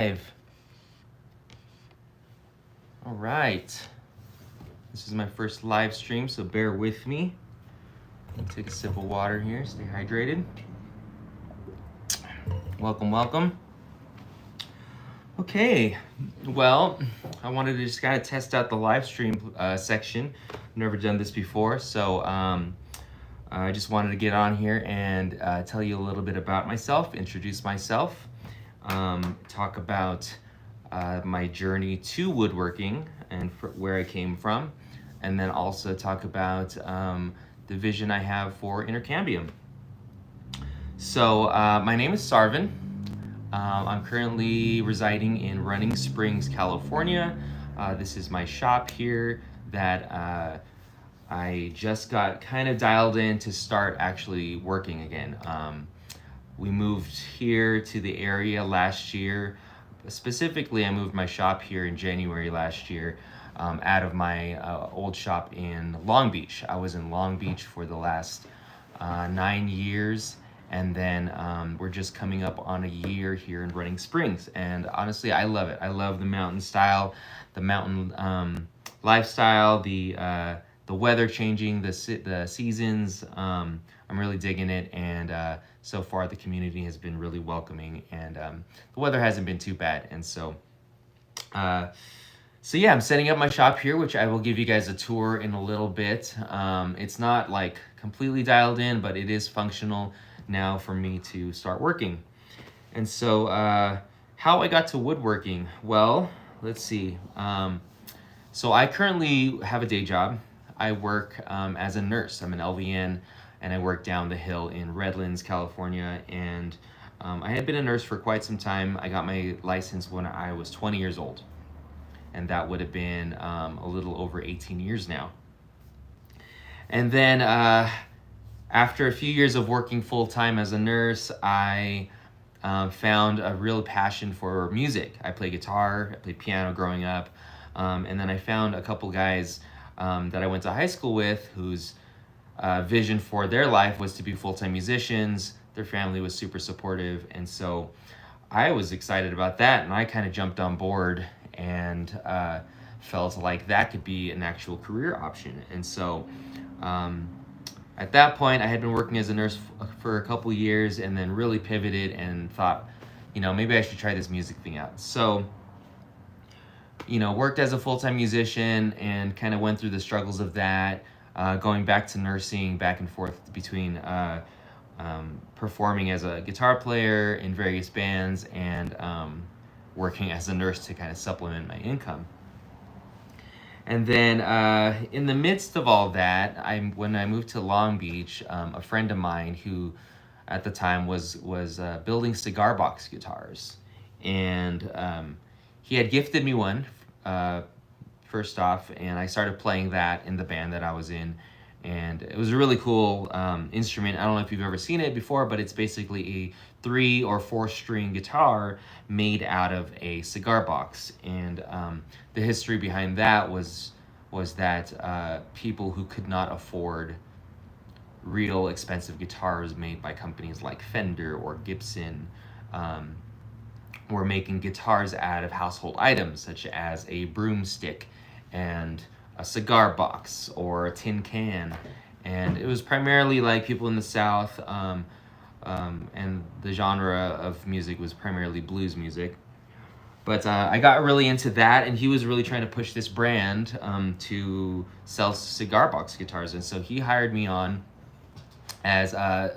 Live. All right. This is my first live stream, so bear with me. Take a sip of water here, stay hydrated. Welcome, welcome. Okay, well, I wanted to just kind of test out the live stream section. I've never done this before, so I just wanted to get on here and tell you a little bit about myself, introduce myself, talk about my journey to woodworking and where I came from, and then also talk about the vision I have for Inner Cambium. So my name is Sarvin. I'm currently residing in Running Springs, California. This is my shop here that I just got kind of dialed in to start actually working again. We moved here to the area last year. Specifically, I moved my shop here in January last year out of my old shop in Long Beach. I was in Long Beach for the last 9 years, and then we're just coming up on a year here in Running Springs. And honestly, I love it. I love the mountain style, the mountain lifestyle, the weather changing, the seasons. I'm really digging it, and so far the community has been really welcoming, and the weather hasn't been too bad. And so yeah, I'm setting up my shop here, which I will give you guys a tour in a little bit. It's not like completely dialed in, but it is functional now for me to start working. And so how I got to woodworking, well, let's see. So I currently have a day job. I work as a nurse. I'm an LVN, and I work down the hill in Redlands, California. And I had been a nurse for quite some time. I got my license when I was 20 years old, and that would have been a little over 18 years now. And then after a few years of working full-time as a nurse, I found a real passion for music. I played guitar, I played piano growing up, and then I found a couple guys that I went to high school with whose vision for their life was to be full-time musicians. Their family was super supportive, and so I was excited about that, and I kind of jumped on board and felt like that could be an actual career option. And so at that point, I had been working as a nurse for a couple years, and then really pivoted and thought, maybe I should try this music thing out. So worked as a full-time musician and kind of went through the struggles of that, going back to nursing, back and forth between performing as a guitar player in various bands and working as a nurse to kind of supplement my income. And then in the midst of all that, when I moved to Long Beach, a friend of mine who at the time was building cigar box guitars, and he had gifted me one first off, and I started playing that in the band that I was in. And it was a really cool instrument. I don't know if you've ever seen it before, but it's basically a 3 or 4 string guitar made out of a cigar box. And the history behind that was that people who could not afford real expensive guitars made by companies like Fender or Gibson were making guitars out of household items such as a broomstick and a cigar box or a tin can. And it was primarily like people in the South, and the genre of music was primarily blues music. But I got really into that, and he was really trying to push this brand to sell cigar box guitars. And so he hired me on as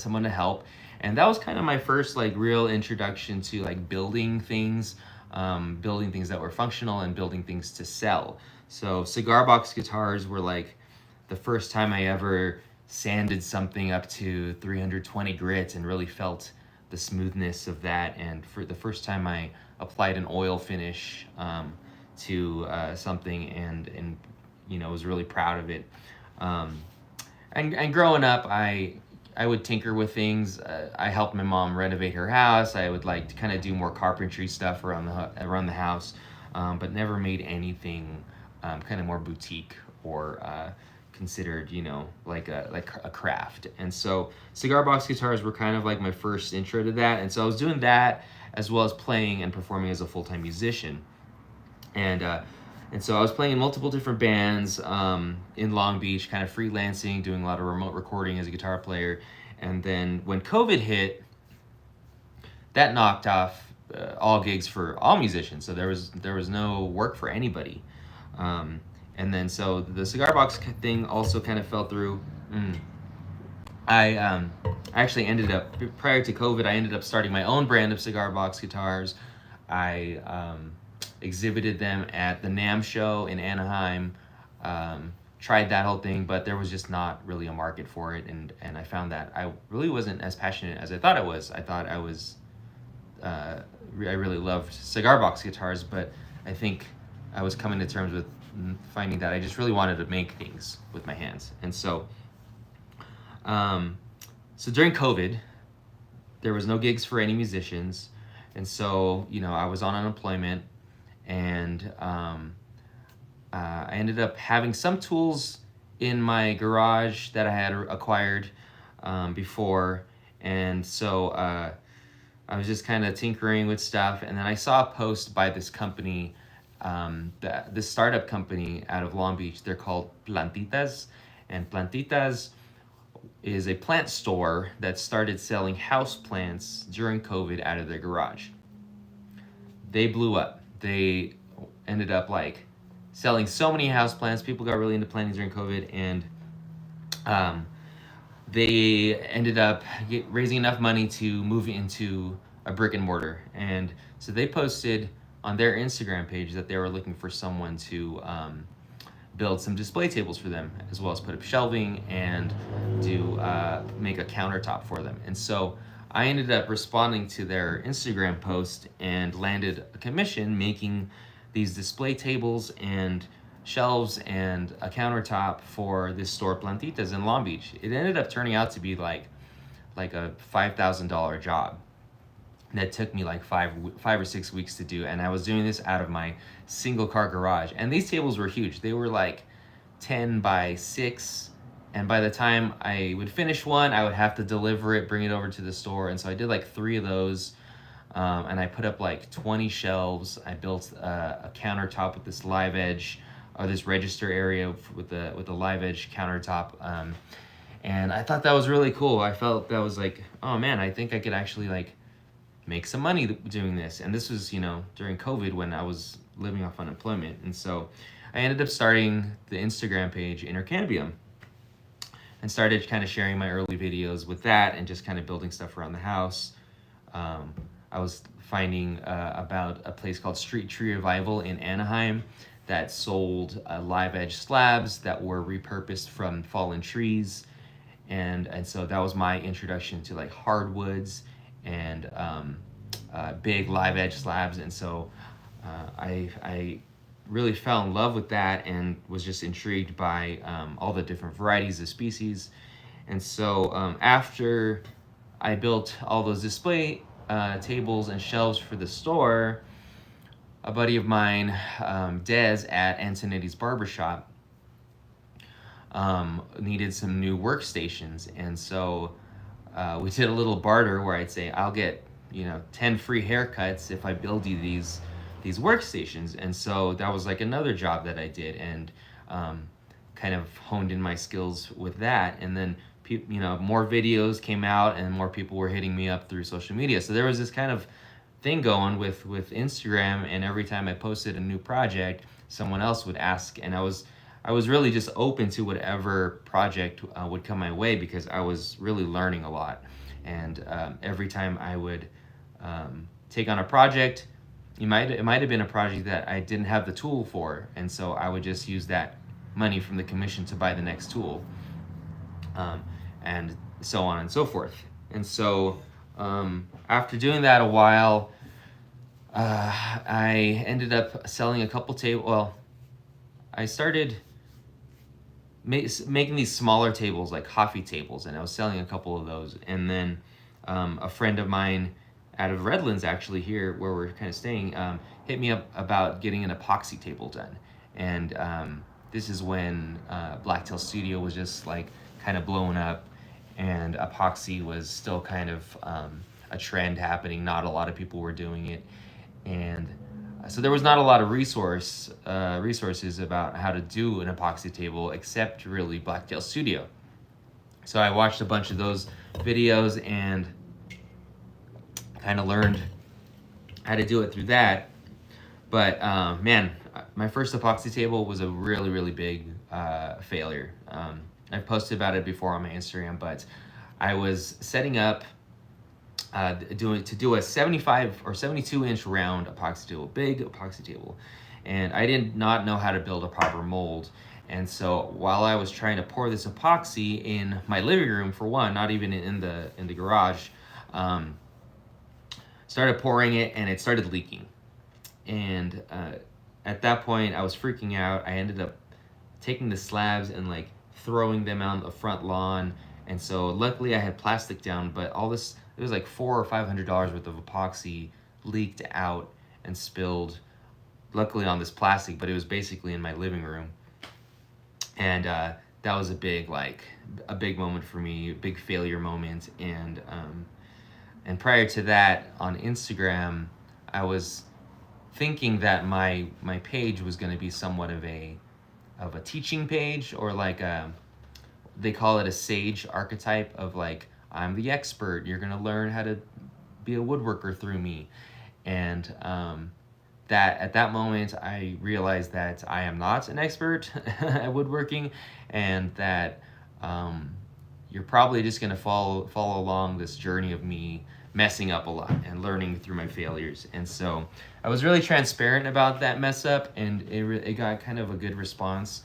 someone to help. And that was kind of my first real introduction to building things that were functional and building things to sell. So cigar box guitars were the first time I ever sanded something up to 320 grit and really felt the smoothness of that. And for the first time I applied an oil finish to something and was really proud of it. And growing up, I would tinker with things. I helped my mom renovate her house. I would to kind of do more carpentry stuff around the house, but never made anything kind of more boutique or considered, like a craft. And so cigar box guitars were kind of my first intro to that. And so I was doing that, as well as playing and performing as a full-time musician. And so I was playing in multiple different bands in Long Beach, kind of freelancing, doing a lot of remote recording as a guitar player. And then when COVID hit, that knocked off all gigs for all musicians. So there was no work for anybody. And then so the cigar box thing also kind of fell through. I actually ended up, prior to COVID, I ended up starting my own brand of cigar box guitars. I exhibited them at the NAMM show in Anaheim. Tried that whole thing, but there was just not really a market for it, and I found that I really wasn't as passionate as I thought I was. I thought I really loved cigar box guitars, but I think I was coming to terms with finding that I just really wanted to make things with my hands. And so during COVID, there was no gigs for any musicians, and so I was on unemployment, and I ended up having some tools in my garage that I had acquired before, and so I was just kind of tinkering with stuff, and then I saw a post by this company, this startup company out of Long Beach. They're called Plantitas, and Plantitas is a plant store that started selling house plants during COVID out of their garage. They blew up. They ended up selling so many house plants. People got really into planting during COVID, and they ended up raising enough money to move into a brick and mortar. And so they posted on their Instagram page that they were looking for someone to build some display tables for them, as well as put up shelving and make a countertop for them. And so I ended up responding to their Instagram post and landed a commission making these display tables and shelves and a countertop for this store Plantitas in Long Beach. It ended up turning out to be like a $5,000 job that took me like five or 6 weeks to do, and I was doing this out of my single car garage. And these tables were huge. They were like 10 by 6, and by the time I would finish one, I would have to deliver it, bring it over to the store. And so I did like 3 of those, and I put up like 20 shelves. I built a countertop with this live edge, or this register area with the live edge countertop, and I thought that was really cool. I felt that was like, oh man, I think I could actually make some money doing this. And this was during COVID, when I was living off unemployment. And so I ended up starting the Instagram page Inner Cambium, and started kind of sharing my early videos with that, and just kind of building stuff around the house. I was finding about a place called Street Tree Revival in Anaheim that sold live edge slabs that were repurposed from fallen trees. And so that was my introduction to hardwoods and big live edge slabs. And so I really fell in love with that, and was just intrigued by all the different varieties of species. And so after I built all those display tables and shelves for the store, a buddy of mine, Dez at Antonetti's Barbershop, needed some new workstations. And so we did a little barter where I'd say, I'll get 10 free haircuts if I build you these workstations. And so that was another job that I did, and kind of honed in my skills with that. And then more videos came out, and more people were hitting me up through social media. So there was this kind of thing going with Instagram, and every time I posted a new project, someone else would ask, and I was really just open to whatever project would come my way, because I was really learning a lot. And every time I would take on a project, it might have been a project that I didn't have the tool for, and so I would just use that money from the commission to buy the next tool, and so on and so forth. And so after doing that a while, I ended up selling a couple tables. Well, I started making these smaller tables, like coffee tables, and I was selling a couple of those. And then a friend of mine out of Redlands, actually here where we're kind of staying, hit me up about getting an epoxy table done. And this is when Blacktail Studio was just kind of blowing up, and epoxy was still kind of a trend happening. Not a lot of people were doing it, and so there was not a lot of resources about how to do an epoxy table except really Blacktail Studio. So I watched a bunch of those videos and kind of learned how to do it through that. But man, my first epoxy table was a really, really big failure. I've posted about it before on my Instagram, but I was setting up to do a 75 or 72-inch round epoxy table, big epoxy table, and I did not know how to build a proper mold. And so while I was trying to pour this epoxy in my living room, for one, not even in the garage, started pouring it and it started leaking. And at that point, I was freaking out. I ended up taking the slabs and like throwing them out on the front lawn. And so luckily I had plastic down, but all this, it was like $400 or $500 worth of epoxy leaked out and spilled, luckily on this plastic, but it was basically in my living room. And that was a big moment for me, a big failure moment. And prior to that, on Instagram, I was thinking that my page was going to be somewhat of a teaching page, or like they call it a sage archetype of like, I'm the expert, you're going to learn how to be a woodworker through me. And that at that moment I realized that I am not an expert at woodworking, and that you're probably just going to follow along this journey of me messing up a lot and learning through my failures. And so I was really transparent about that mess up, and it got kind of a good response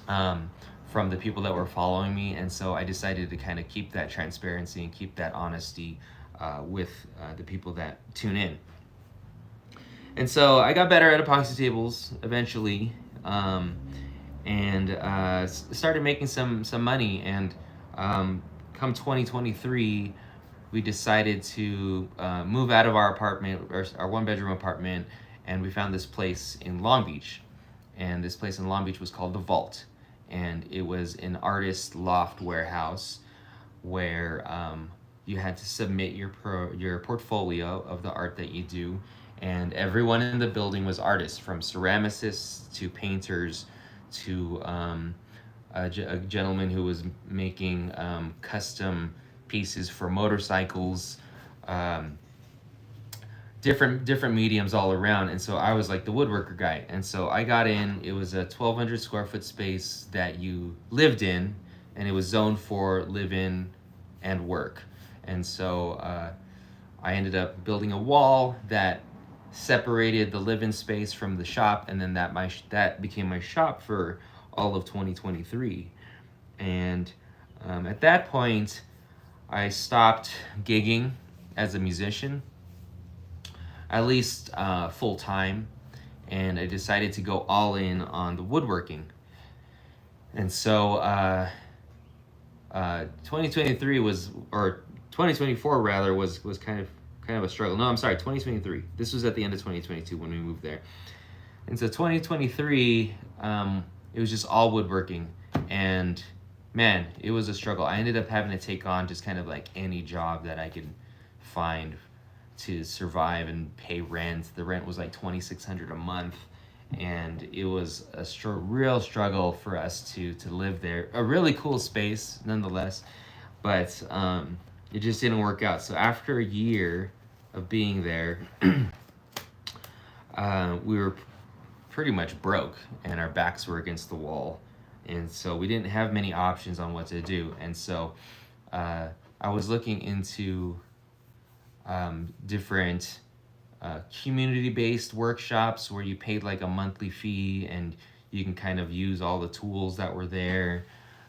from the people that were following me. And so I decided to kind of keep that transparency and keep that honesty with the people that tune in. And so I got better at epoxy tables eventually, and started making some money. And come 2023, we decided to move out of our apartment, our one-bedroom apartment, and we found this place in Long Beach. And this place in Long Beach was called The Vault. And it was an artist loft warehouse where you had to submit your portfolio of the art that you do. And everyone in the building was artists, from ceramicists to painters to a gentleman who was making custom pieces for motorcycles, different mediums all around. And so I was like the woodworker guy. And so I got in. It was a 1,200 square foot space that you lived in, and it was zoned for live in and work. And so I ended up building a wall that separated the live-in space from the shop, and then that became my shop for all of 2023. And at that point, I stopped gigging as a musician, at least full time, and I decided to go all in on the woodworking. And so 2023 or 2024 rather, was kind of a struggle. No, I'm sorry, 2023. This was at the end of 2022 when we moved there. And so 2023, it was just all woodworking, and man, it was a struggle. I ended up having to take on just kind of like any job that I could find to survive and pay rent. The rent was like $2,600 a month, and it was a real struggle for us to live there. A really cool space nonetheless, but it just didn't work out. So after a year of being there, we were pretty much broke, and our backs were against the wall. And so we didn't have many options on what to do. And so I was looking into different community-based workshops where you paid like a monthly fee and you can kind of use all the tools that were there.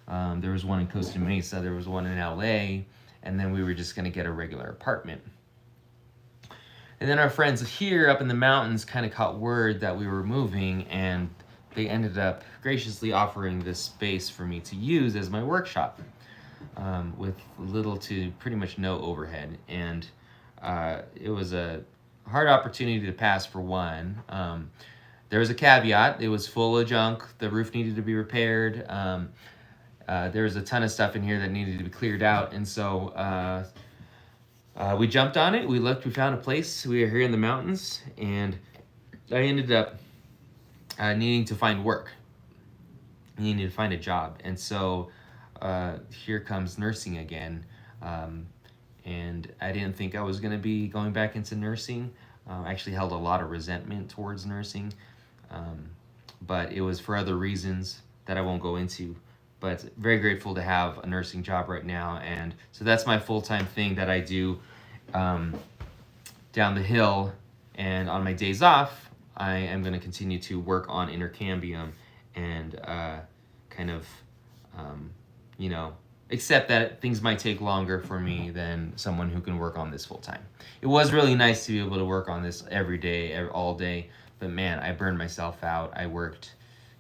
There was one in Costa Mesa, there was one in LA, and then we were just going to get a regular apartment. And then our friends here up in the mountains kind of caught word that we were moving, and they ended up graciously offering this space for me to use as my workshop, with little to pretty much no overhead. And it was a hard opportunity to pass, for one. There was a caveat. It was full of junk. The roof needed to be repaired. There was a ton of stuff in here that needed to be cleared out. And so We jumped on it. We looked. We found a place. We were here in the mountains, and I ended up needing to find work. Needing to find a job, and so here comes nursing again. And I didn't think I was going to be going back into nursing. I actually held a lot of resentment towards nursing, but it was for other reasons that I won't go into. But very grateful to have a nursing job right now, and so that's my full-time thing that I do down the hill. And on my days off, I am going to continue to work on Inner Cambium and kind of, you know, accept that things might take longer for me than someone who can work on this full time. It was really nice to be able to work on this every day, all day, but man, I burned myself out. I worked,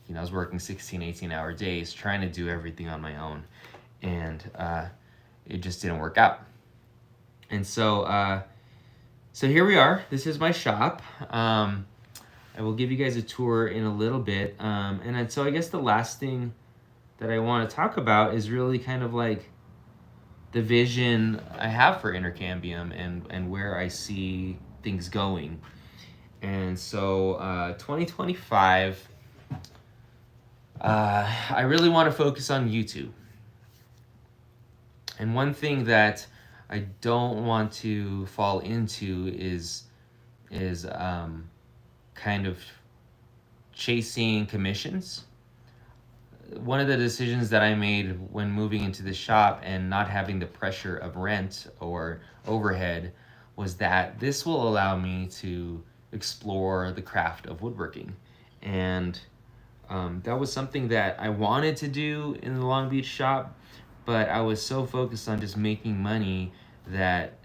you know, I was working 16, 18-hour days trying to do everything on my own, and it just didn't work out. And so, so here we are. This is my shop. I will give you guys a tour in a little bit. And so I guess the last thing that I want to talk about is really kind of like the vision I have for Inner Cambium and where I see things going. And so 2025, I really want to focus on YouTube. And one thing that I don't want to fall into is kind of chasing commissions. One of the decisions that I made when moving into the shop and not having the pressure of rent or overhead was that this will allow me to explore the craft of woodworking. And that was something that I wanted to do in the Long Beach shop, but I was so focused on just making money that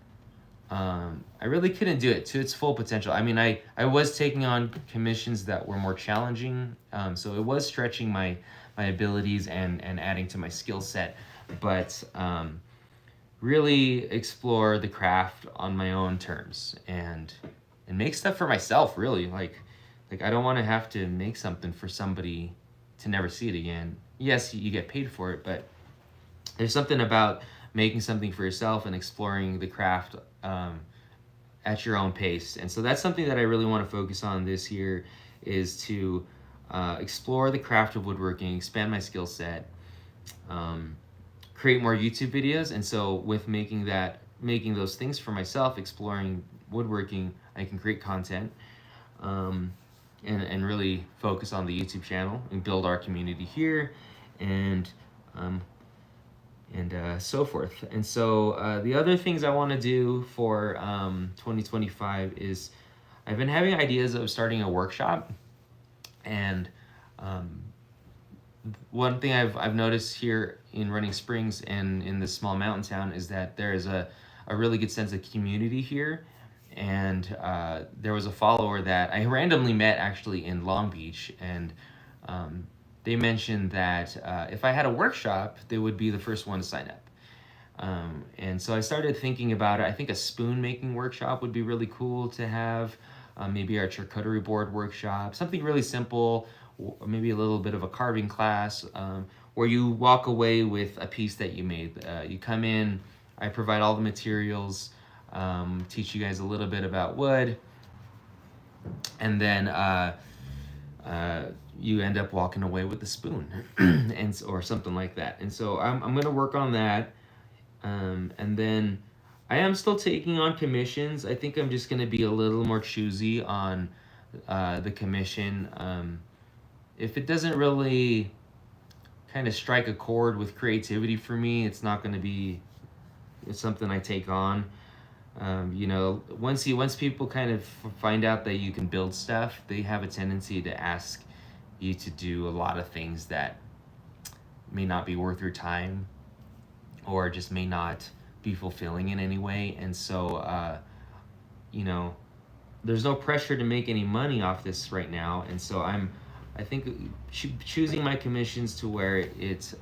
I really couldn't do it to its full potential. I mean, I was taking on commissions that were more challenging, so it was stretching my abilities and adding to my skill set, but really explore the craft on my own terms and make stuff for myself, really. Like I don't want to have to make something for somebody to never see it again. Yes, you get paid for it, but there's something about making something for yourself and exploring the craft at your own pace. And so that's something that I really want to focus on this year, is to explore the craft of woodworking, expand my skill set, create more YouTube videos. And so with making those things for myself, exploring woodworking, I can create content and really focus on the YouTube channel and build our community here and so forth. And so the other things I want to do for 2025 is I've been having ideas of starting a workshop. And one thing I've noticed here in Running Springs and in this small mountain town is that there is a really good sense of community here. And there was a follower that I randomly met actually in Long Beach, and they mentioned that if I had a workshop, they would be the first one to sign up. And so I started thinking about it. I think a spoon making workshop would be really cool to have. Maybe our charcuterie board workshop, something really simple, maybe a little bit of a carving class, where you walk away with a piece that you made. You come in, I provide all the materials, teach you guys a little bit about wood, and then you end up walking away with a spoon or something like that. And so I'm going to work on that. And then I am still taking on commissions. I think I'm just going to be a little more choosy on the commission. If it doesn't really kind of strike a chord with creativity for me, it's not going to be something I take on. You know, once people kind of find out that you can build stuff, they have a tendency to ask you to do a lot of things that may not be worth your time or just may not be fulfilling in any way. And so, you know, there's no pressure to make any money off this right now. And so I think choosing my commissions to where it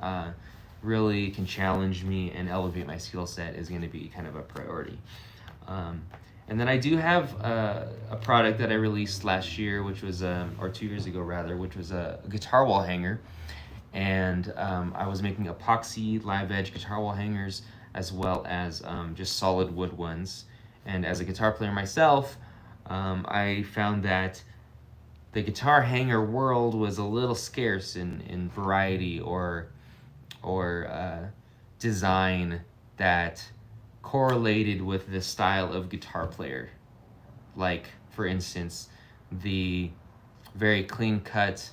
really can challenge me and elevate my skill set is going to be kind of a priority. And then I do have a product that I released last year, which was, or 2 years ago rather, which was a guitar wall hanger. And I was making epoxy live edge guitar wall hangers as well as just solid wood ones. And as a guitar player myself, I found that the guitar hanger world was a little scarce in variety or design that correlated with the style of guitar player. Like, for instance, the very clean cut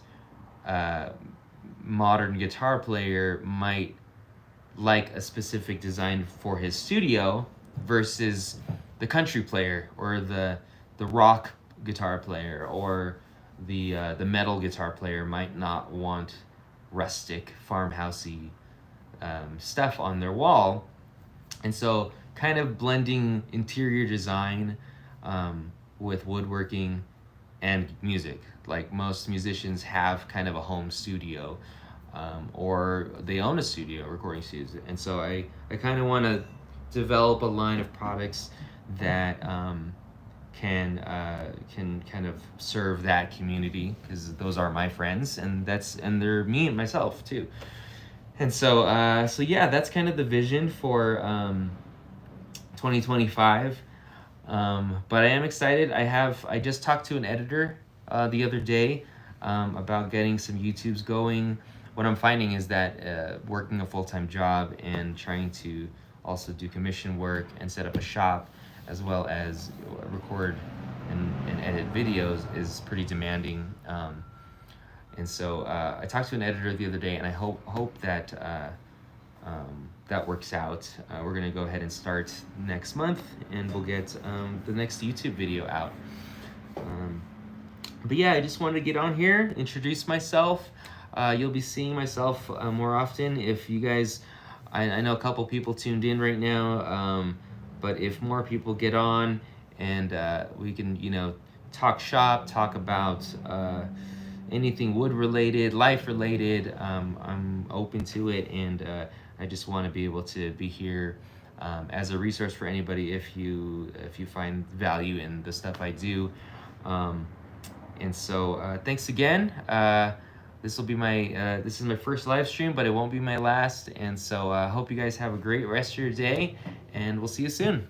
modern guitar player might like a specific design for his studio versus the country player or the rock guitar player or the metal guitar player might not want rustic farmhousey stuff on their wall. And so kind of blending interior design with woodworking and music. Like, most musicians have kind of a home studio, or they own a studio, recording studios. And so I kind of want to develop a line of products that can kind of serve that community, because those are my friends, and they're me and myself too. And so yeah, that's kind of the vision for 2025. But I am excited. I just talked to an editor the other day about getting some YouTubes going. What I'm finding is that working a full-time job and trying to also do commission work and set up a shop, as well as record and edit videos, is pretty demanding. And so I talked to an editor the other day, and I hope that that works out. We're gonna go ahead and start next month, and we'll get the next YouTube video out. But yeah, I just wanted to get on here, introduce myself. You'll be seeing myself more often. If you guys, I know a couple people tuned in right now, but if more people get on and we can, talk shop, talk about anything wood related, life related, I'm open to it, and I just want to be able to be here as a resource for anybody if you find value in the stuff I do. And so thanks again. This will be this is my first live stream, but it won't be my last. And so I hope you guys have a great rest of your day, and we'll see you soon.